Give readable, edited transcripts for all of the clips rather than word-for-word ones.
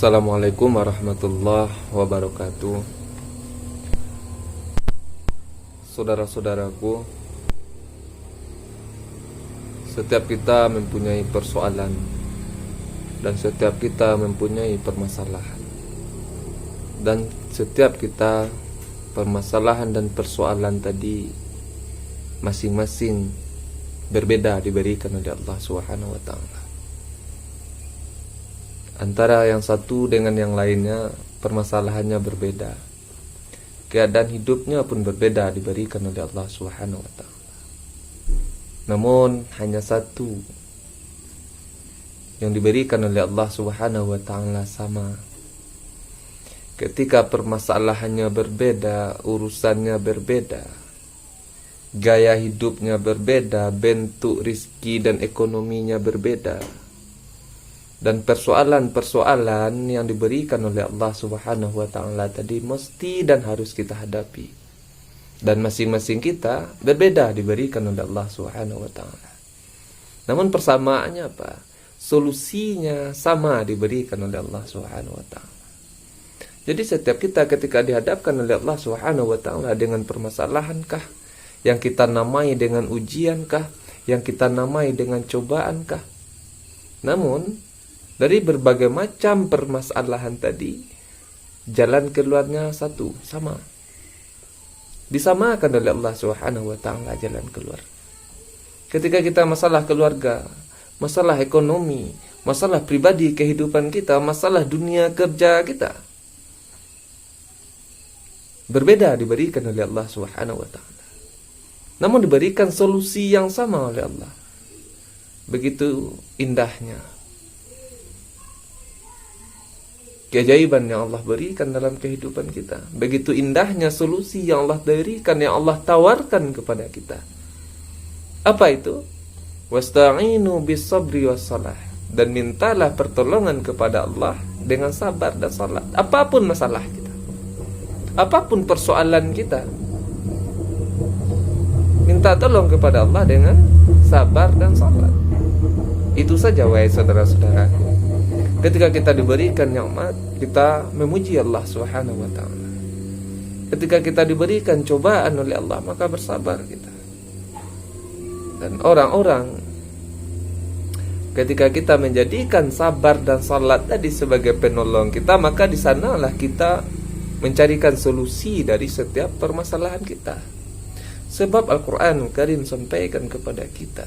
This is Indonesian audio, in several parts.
Assalamualaikum warahmatullahi wabarakatuh. Saudara-saudaraku, setiap kita mempunyai persoalan dan setiap kita mempunyai permasalahan. Dan setiap kita, permasalahan dan persoalan tadi masing-masing berbeda diberikan oleh Allah Subhanahu wa taala. Antara yang satu dengan yang lainnya permasalahannya berbeda. Keadaan hidupnya pun berbeda diberikan oleh Allah Subhanahu wa taala. Namun hanya satu yang diberikan oleh Allah Subhanahu wa taala sama. Ketika permasalahannya berbeda, urusannya berbeda, gaya hidupnya berbeda, bentuk rizki dan ekonominya berbeda, dan persoalan-persoalan yang diberikan oleh Allah Subhanahu wa taala tadi mesti dan harus kita hadapi. Dan masing-masing kita berbeda diberikan oleh Allah Subhanahu wa taala. Namun persamaannya apa? Solusinya sama diberikan oleh Allah Subhanahu wa taala. Jadi setiap kita ketika dihadapkan oleh Allah Subhanahu wa taala dengan permasalahankah, yang kita namai dengan ujiankah, yang kita namai dengan cobaankah, namun dari berbagai macam permasalahan tadi, jalan keluarnya satu, sama. Disamakan oleh Allah Subhanahu wa taala jalan keluar. Ketika kita masalah keluarga, masalah ekonomi, masalah pribadi kehidupan kita, masalah dunia kerja kita, berbeda diberikan oleh Allah Subhanahu wa taala. Namun diberikan solusi yang sama oleh Allah. Begitu indahnya keajaiban yang Allah berikan dalam kehidupan kita. Begitu indahnya solusi yang Allah berikan, yang Allah tawarkan kepada kita. Apa itu? Wasta'inu bis-sabri was-salah. Dan mintalah pertolongan kepada Allah dengan sabar dan salat. Apapun masalah kita, apapun persoalan kita, minta tolong kepada Allah dengan sabar dan salat. Itu saja wahai saudara-saudaraku. Ketika kita diberikan nikmat, kita memuji Allah Subhanahu wa taala. Ketika kita diberikan cobaan oleh Allah, maka bersabar kita. Dan orang-orang ketika kita menjadikan sabar dan salat tadi sebagai penolong kita, maka di sanalah kita mencarikan solusi dari setiap permasalahan kita. Sebab Al-Qur'an Karim sampaikan kepada kita,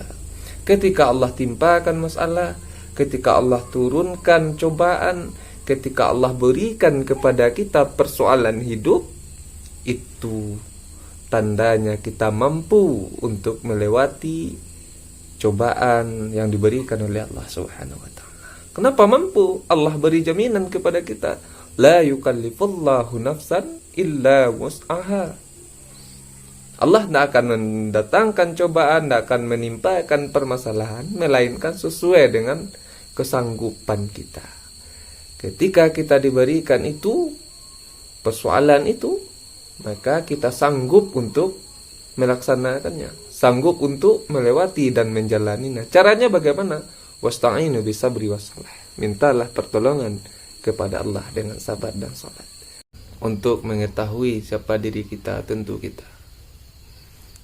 ketika Allah timpakan masalah, ketika Allah turunkan cobaan, ketika Allah berikan kepada kita persoalan hidup, itu tandanya kita mampu untuk melewati cobaan yang diberikan oleh Allah Subhanahu wa taala. Kenapa mampu? Allah beri jaminan kepada kita, la yukallifullahu nafsan illa wus'aha. Allah tidak akan mendatangkan cobaan, tidak akan menimpakan permasalahan, melainkan sesuai dengan kesanggupan kita. Ketika kita diberikan itu, persoalan itu, maka kita sanggup untuk melaksanakannya, sanggup untuk melewati dan menjalaninya. Caranya bagaimana? Wasta'inu bisabri wassalah. Mintalah pertolongan kepada Allah dengan sabar dan salat. Untuk mengetahui siapa diri kita, tentu kita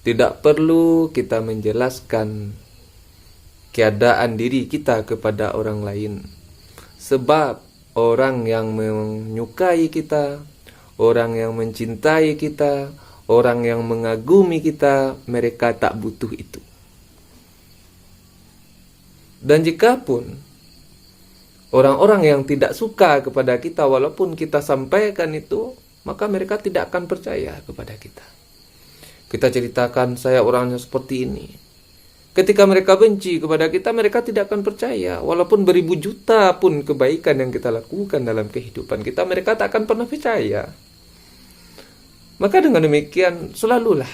tidak perlu kita menjelaskan keadaan diri kita kepada orang lain. Sebab orang yang menyukai kita, orang yang mencintai kita, orang yang mengagumi kita, mereka tak butuh itu. Dan jikapun orang-orang yang tidak suka kepada kita, walaupun kita sampaikan itu, maka mereka tidak akan percaya kepada kita. Kita ceritakan, saya orangnya seperti ini. Ketika mereka benci kepada kita, mereka tidak akan percaya. Walaupun beribu juta pun kebaikan yang kita lakukan dalam kehidupan kita, mereka tak akan pernah percaya. Maka dengan demikian, selalulah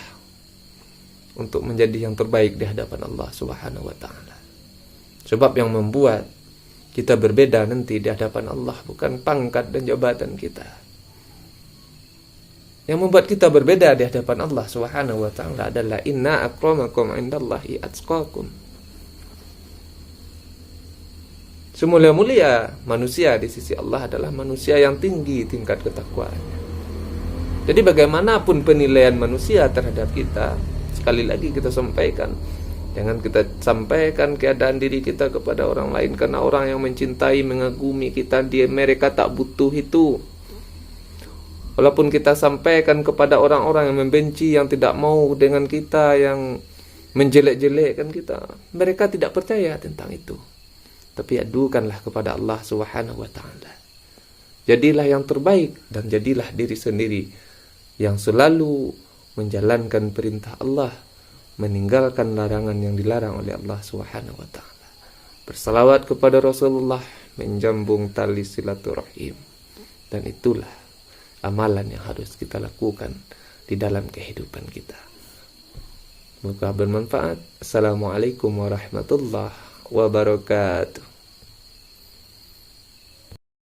untuk menjadi yang terbaik di hadapan Allah Subhanahu wa ta'ala. Sebab yang membuat kita berbeda nanti di hadapan Allah bukan pangkat dan jabatan kita, Yang membuat kita berbeda di hadapan Allah Subhanahu wa taala adalah inna akramakum indallahi atqakum. Semulia-mulia manusia di sisi Allah adalah manusia yang tinggi tingkat ketakwaannya. Jadi bagaimanapun penilaian manusia terhadap kita, sekali lagi kita sampaikan, jangan kita sampaikan keadaan diri kita kepada orang lain, karena orang yang mencintai, mengagumi kita, mereka tak butuh itu. Walaupun kita sampaikan kepada orang-orang yang membenci, yang tidak mau dengan kita, yang menjelek-jelekkan kita, mereka tidak percaya tentang itu. Tapi adukanlah kepada Allah Subhanahu wa taala. Jadilah yang terbaik dan jadilah diri sendiri yang selalu menjalankan perintah Allah, meninggalkan larangan yang dilarang oleh Allah Subhanahu wa taala. Bersalawat kepada Rasulullah, menjambung tali silaturahim. Dan itulah amalan yang harus kita lakukan di dalam kehidupan kita. Semoga bermanfaat. Assalamualaikum warahmatullahi wabarakatuh.